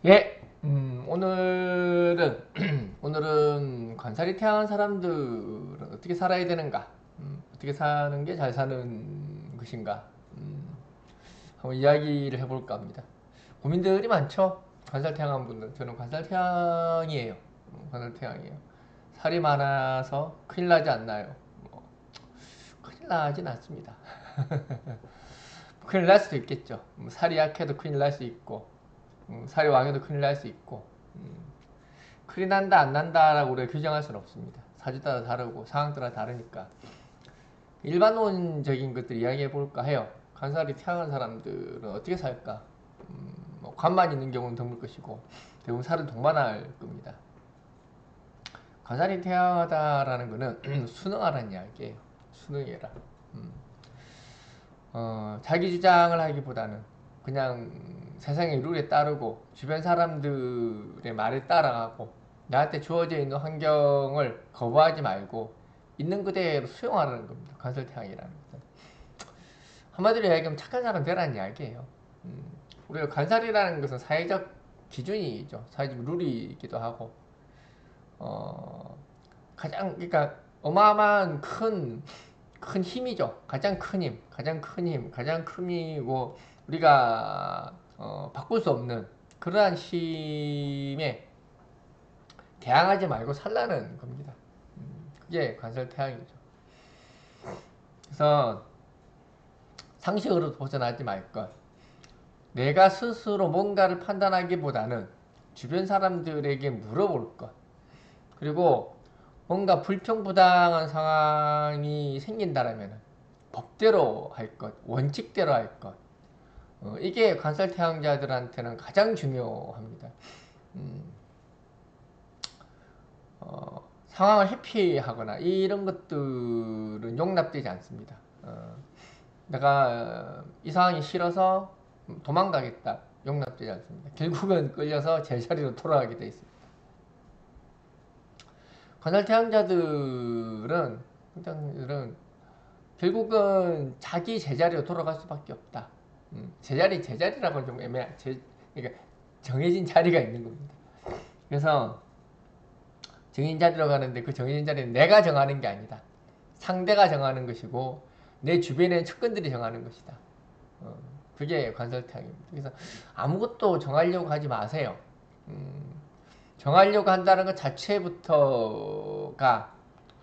예, 오늘은 오늘은 관살이 태어난 사람들은 어떻게 살아야 되는가, 어떻게 사는 게 잘 사는 것인가, 한번 이야기를 해볼까 합니다. 고민들이 많죠. 관살 태양한 분들, 저는 관살 태양이에요. 관살 태양이에요. 살이 많아서 큰일 나지 않나요? 큰일 나진 않습니다. 큰일 날 수도 있겠죠. 살이 약해도 큰일 날 수 있고, 살이 왕해도 큰일 날 수 있고, 큰일 난다 안 난다라고 우리가 규정할 수는 없습니다. 사주 따라 다르고 상황 따라 다르니까 일반론적인 것들 이야기해 볼까 해요. 관살이 태어난 사람들은 어떻게 살까? 뭐 관만 있는 경우는 드물 것이고 대부분 살을 동반할 겁니다. 관살이 태어나다라는 거는 순응하라는 이야기예요. 순응해라. 자기 주장을 하기보다는 그냥 세상의 룰에 따르고 주변 사람들의 말에 따라가고 나한테 주어져 있는 환경을 거부하지 말고 있는 그대로 수용하라는 겁니다. 관설태양이라는 것은. 한마디로 이야기하면 착한 사람 되라는 이야기예요. 우리가 관살이라는 것은 사회적 기준이죠. 사회적 룰이기도 하고 가장 그러니까 어마어마한 큰 힘이죠. 가장 큰 힘, 가장 큰 힘이고 우리가 바꿀 수 없는 그러한 힘에 대항하지 말고 살라는 겁니다. 그게 관설태양이죠. 그래서 상식으로 벗어나지 말 것. 내가 스스로 뭔가를 판단하기보다는 주변 사람들에게 물어볼 것. 그리고 뭔가 불평부당한 상황이 생긴다면 법대로 할 것, 원칙대로 할 것. 이게 관설태양자들한테는 가장 중요합니다. 상황을 회피하거나 이런 것들은 용납되지 않습니다. 내가 이 상황이 싫어서 도망가겠다. 용납되지 않습니다. 결국은 끌려서 제자리로 돌아가게 돼 있습니다. 관할태양자들은 결국은 자기 제자리로 돌아갈 수밖에 없다. 제자리라고는 좀 그러니까 정해진 자리가 있는 겁니다. 그래서 정해진 자리로 가는데 그 정해진 자리는 내가 정하는 게 아니다. 상대가 정하는 것이고 내 주변의 측근들이 정하는 것이다. 그게 관설태양입니다. 그래서 아무것도 정하려고 하지 마세요. 정하려고 한다는 것 자체부터가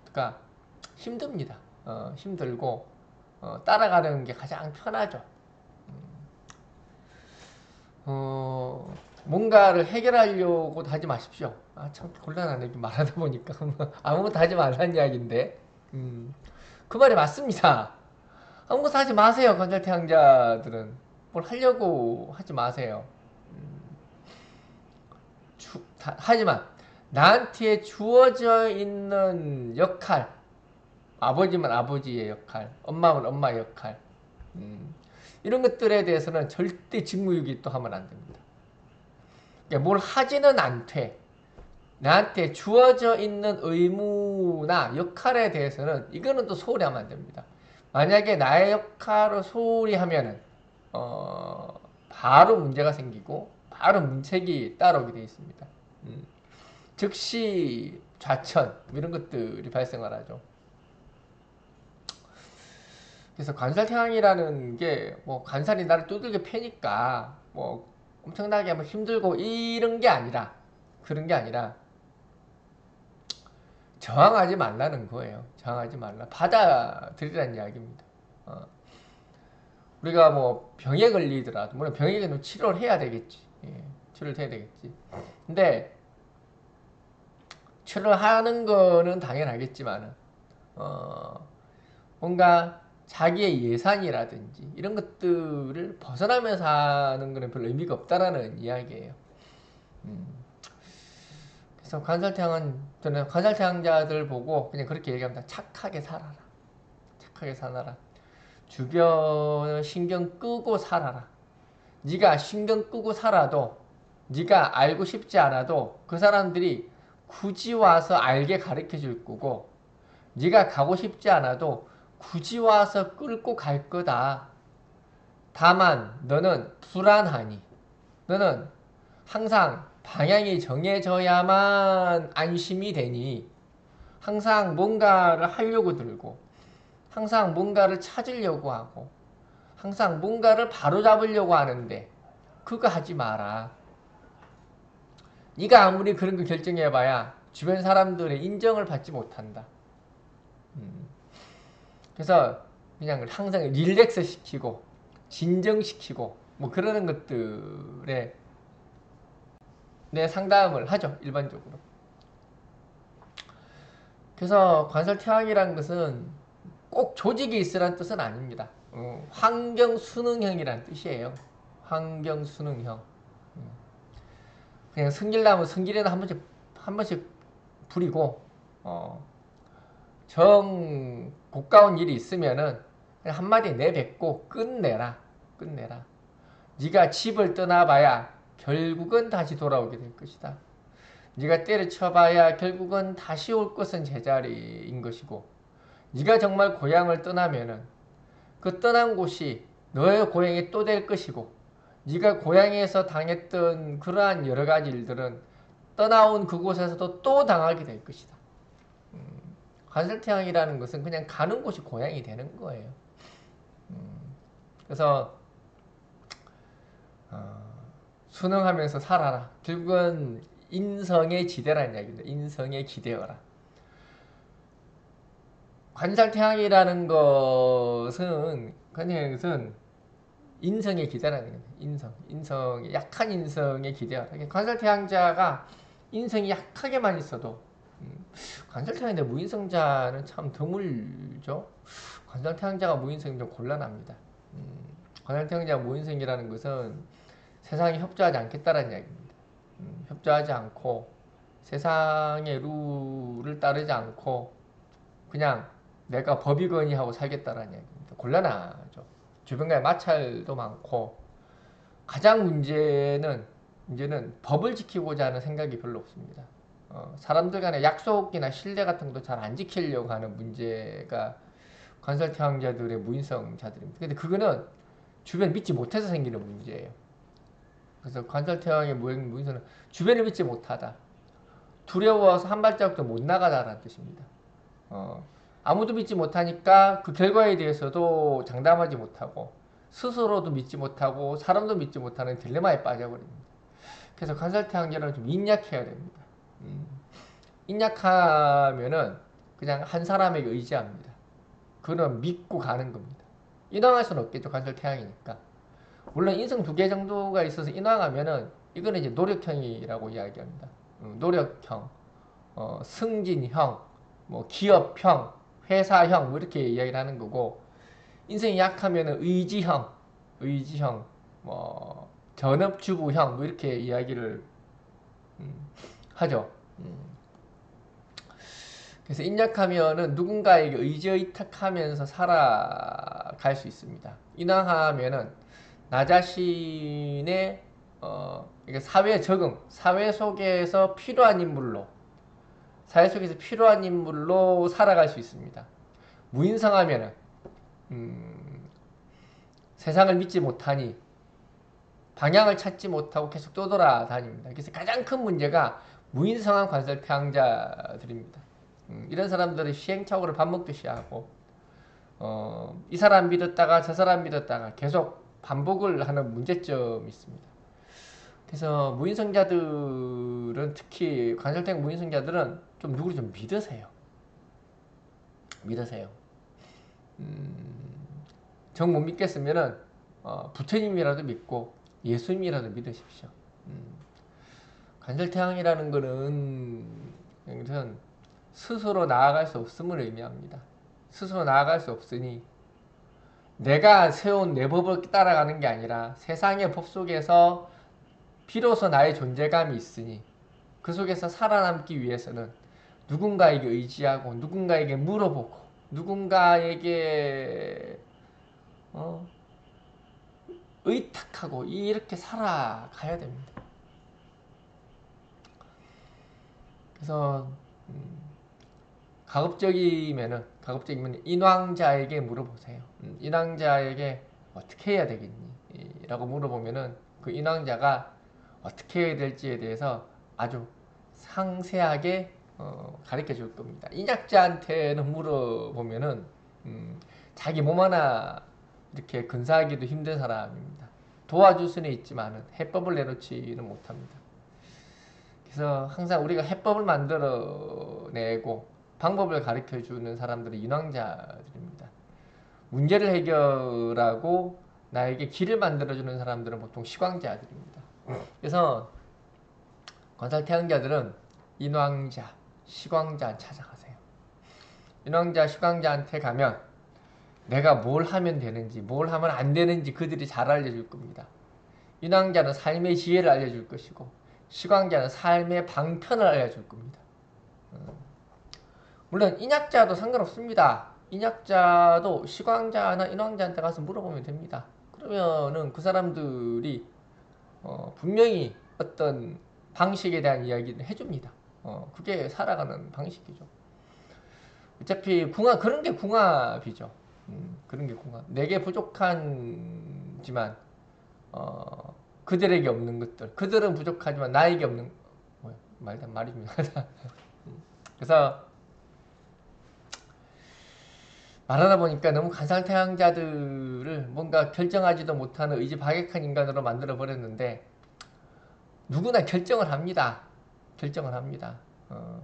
그러니까 힘듭니다. 힘들고 따라가는 게 가장 편하죠. 뭔가를 해결하려고 하지 마십시오. 참 곤란하네. 말하다 보니까 아무것도 하지 말라는 이야기인데 그 말이 맞습니다. 아무것도 하지 마세요. 건설태양자들은 뭘 하려고 하지 마세요. 하지만 나한테 주어져 있는 역할, 아버지면 아버지의 역할, 엄마면 엄마의 역할, 이런 것들에 대해서는 절대 직무유기 또 하면 안 됩니다. 그러니까 뭘 하지는 않되 나한테 주어져 있는 의무나 역할에 대해서는 이거는 또 소홀히 하면 안 됩니다. 만약에 나의 역할을 소홀히 하면은 바로 문제가 생기고 바로 문책이 따라오게 되어 있습니다. 즉시 좌천 이런 것들이 발생을 하죠. 그래서 관살태양이라는 게 뭐 관살이 나를 두들겨 패니까 뭐 엄청나게 뭐 힘들고 이런 게 아니라 그런 게 아니라 저항하지 말라는 거예요. 저항하지 말라. 받아들이라는 이야기입니다. 우리가 뭐 병에 걸리더라도 물론 병에는 치료를 해야 되겠지. 예, 치료를 해야 되겠지. 근데 치료를 하는 거는 당연하겠지만 뭔가 자기의 예산이라든지 이런 것들을 벗어나면서 하는 거는 별로 의미가 없다라는 이야기예요. 그래서 저는 관살태양자들 보고 그냥 그렇게 얘기합니다. 착하게 살아라. 착하게 살아라. 주변을 신경 끄고 살아라. 네가 신경 끄고 살아도 네가 알고 싶지 않아도 그 사람들이 굳이 와서 알게 가르쳐 줄 거고 네가 가고 싶지 않아도 굳이 와서 끌고 갈 거다. 다만 너는 불안하니 너는 항상 방향이 정해져야만 안심이 되니 항상 뭔가를 하려고 들고 항상 뭔가를 찾으려고 하고 항상 뭔가를 바로잡으려고 하는데 그거 하지 마라. 네가 아무리 그런 거 결정해봐야 주변 사람들의 인정을 받지 못한다. 그래서 그냥 항상 릴렉스 시키고 진정시키고 뭐 그러는 것들에 내 상담을 하죠. 일반적으로. 그래서 관설태왕이라는 것은 꼭 조직이 있으라는 뜻은 아닙니다. 환경순응형이라는 뜻이에요. 환경순응형. 그냥 승질나면 승질에는 한 번씩 부리고, 정 고가운 일이 있으면은 그냥 한마디 내뱉고 끝내라. 네가 집을 떠나봐야 결국은 다시 돌아오게 될 것이다. 네가 때려쳐봐야 결국은 다시 올 것은 제자리인 것이고, 네가 정말 고향을 떠나면은 그 떠난 곳이 너의 고향이 또 될 것이고, 네가 고향에서 당했던 그러한 여러 가지 일들은 떠나온 그곳에서도 또 당하게 될 것이다. 관설태양이라는 것은 그냥 가는 곳이 고향이 되는 거예요. 그래서 순응하면서 살아라. 결국은 인성의 지대라는 이야기입니다. 인성에 기대어라. 관살태양이라는 것은 인성의 기대라는 거예요. 인성의 약한 인성에 기대어라. 관살태양자가 인성이 약하게만 있어도 관살태양인데 무인성자는 참 드물죠. 관살태양자가 무인성이 좀 곤란합니다. 관살태양자가 무인성이라는 것은 세상에 협조하지 않겠다라는 이야기입니다. 협조하지 않고 세상의 룰을 따르지 않고 그냥 내가 법이거니 하고 살겠다라는 이야기입니다. 곤란하죠. 주변과의 마찰도 많고 가장 문제는 이제는 법을 지키고자 하는 생각이 별로 없습니다. 사람들 간의 약속이나 신뢰 같은 것도 잘 안 지키려고 하는 문제가 관설태왕자들의 무인성자들입니다. 근데 그거는 주변 믿지 못해서 생기는 문제예요. 그래서 관설태왕의 무인성은 주변을 믿지 못하다. 두려워서 한 발자국도 못 나가다라는 뜻입니다. 아무도 믿지 못하니까 그 결과에 대해서도 장담하지 못하고 스스로도 믿지 못하고 사람도 믿지 못하는 딜레마에 빠져버립니다. 그래서 관설태왕자는 좀 인약해야 됩니다. 인약하면은 그냥 한 사람에게 의지합니다. 그는 믿고 가는 겁니다. 인왕할 수는 없겠죠. 관설태왕이니까. 물론 인성 2개 정도가 있어서 인왕하면은 이거는 이제 노력형이라고 이야기합니다. 노력형, 승진형, 뭐 기업형, 회사형 뭐 이렇게 이야기를 하는 거고 인성이 약하면은 의지형, 뭐 전업주부형 뭐 이렇게 이야기를 하죠. 그래서 인약하면은 누군가에게 의지의탁하면서 살아갈 수 있습니다. 인왕하면은 나 자신의 사회 적응, 사회 속에서 필요한 인물로 살아갈 수 있습니다. 무인성하면은 세상을 믿지 못하니 방향을 찾지 못하고 계속 떠돌아다닙니다. 그래서 가장 큰 문제가 무인성한 관설태왕자들입니다. 이런 사람들은 시행착오를 밥 먹듯이 하고 이 사람 믿었다가 저 사람 믿었다가 계속 반복을 하는 문제점이 있습니다. 그래서 무인성자들은 특히 관설태왕 무인성자들은 좀 누구를 좀 믿으세요. 정 못 믿겠으면은 부처님이라도 믿고 예수님이라도 믿으십시오. 관설태왕이라는 거는 스스로 나아갈 수 없음을 의미합니다. 스스로 나아갈 수 없으니 내가 세운 내 법을 따라가는 게 아니라 세상의 법 속에서 비로소 나의 존재감이 있으니 그 속에서 살아남기 위해서는 누군가에게 의지하고 누군가에게 물어보고 누군가에게 의탁하고 이렇게 살아가야 됩니다. 그래서 가급적이면 인왕자에게 물어보세요. 인왕자에게 어떻게 해야 되겠니? 라고 물어보면은 그 인왕자가 어떻게 해야 될지에 대해서 아주 상세하게 가르쳐 줄 겁니다. 인약자한테는 물어보면은 자기 몸 하나 이렇게 근사하기도 힘든 사람입니다. 도와줄 수는 있지만은 해법을 내놓지는 못합니다. 그래서 항상 우리가 해법을 만들어내고 방법을 가르쳐 주는 사람들이 인왕자들입니다. 문제를 해결하고 나에게 길을 만들어주는 사람들은 보통 시광자들입니다. 그래서 건설태양자들은 인왕자, 시광자 찾아가세요. 인왕자, 시광자한테 가면 내가 뭘 하면 되는지, 뭘 하면 안 되는지 그들이 잘 알려줄 겁니다. 인왕자는 삶의 지혜를 알려줄 것이고 시광자는 삶의 방편을 알려줄 겁니다. 물론 인약자도 상관없습니다. 인약자도 시광자나 인왕자한테 가서 물어보면 됩니다. 그러면은 그 사람들이 분명히 어떤 방식에 대한 이야기를 해줍니다. 그게 살아가는 방식이죠. 어차피 그런 게 궁합이죠. 그런 게 궁합. 내게 부족한지만 그들에게 없는 것들. 그들은 부족하지만 나에게 없는 말이 좀 이상하다. 그래서 말하다 보니까 너무 간상태양자들을 뭔가 결정하지도 못하는 의지박약한 인간으로 만들어 버렸는데 누구나 결정을 합니다. 결정을 합니다.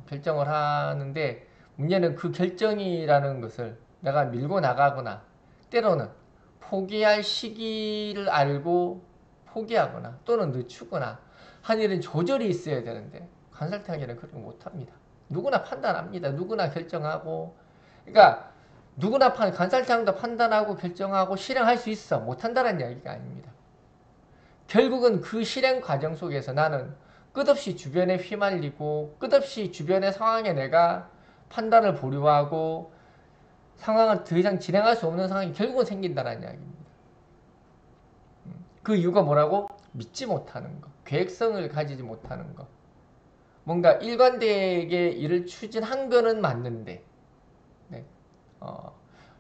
결정을 하는데 문제는 그 결정이라는 것을 내가 밀고 나가거나 때로는 포기할 시기를 알고 포기하거나 또는 늦추거나 한 일은 조절이 있어야 되는데 간살탕이는 그렇게 못합니다. 누구나 판단합니다. 누구나 결정하고 그러니까 누구나 간살탕도 판단하고 결정하고 실행할 수 있어. 못한다는 이야기가 아닙니다. 결국은 그 실행 과정 속에서 나는 끝없이 주변에 휘말리고 끝없이 주변의 상황에 내가 판단을 보류하고 상황을 더 이상 진행할 수 없는 상황이 결국은 생긴다는 이야기입니다. 그 이유가 뭐라고? 믿지 못하는 것, 계획성을 가지지 못하는 것. 뭔가 일관되게 일을 추진한 거는 맞는데 네.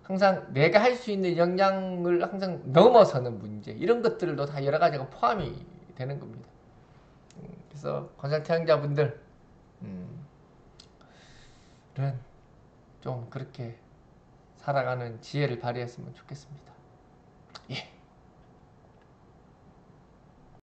항상 내가 할 수 있는 역량을 항상 넘어서는 문제 이런 것들도 다 여러 가지가 포함이 되는 겁니다. 그래서 건설태양자분들 좀 그렇게 살아가는 지혜를 발휘했으면 좋겠습니다. 예.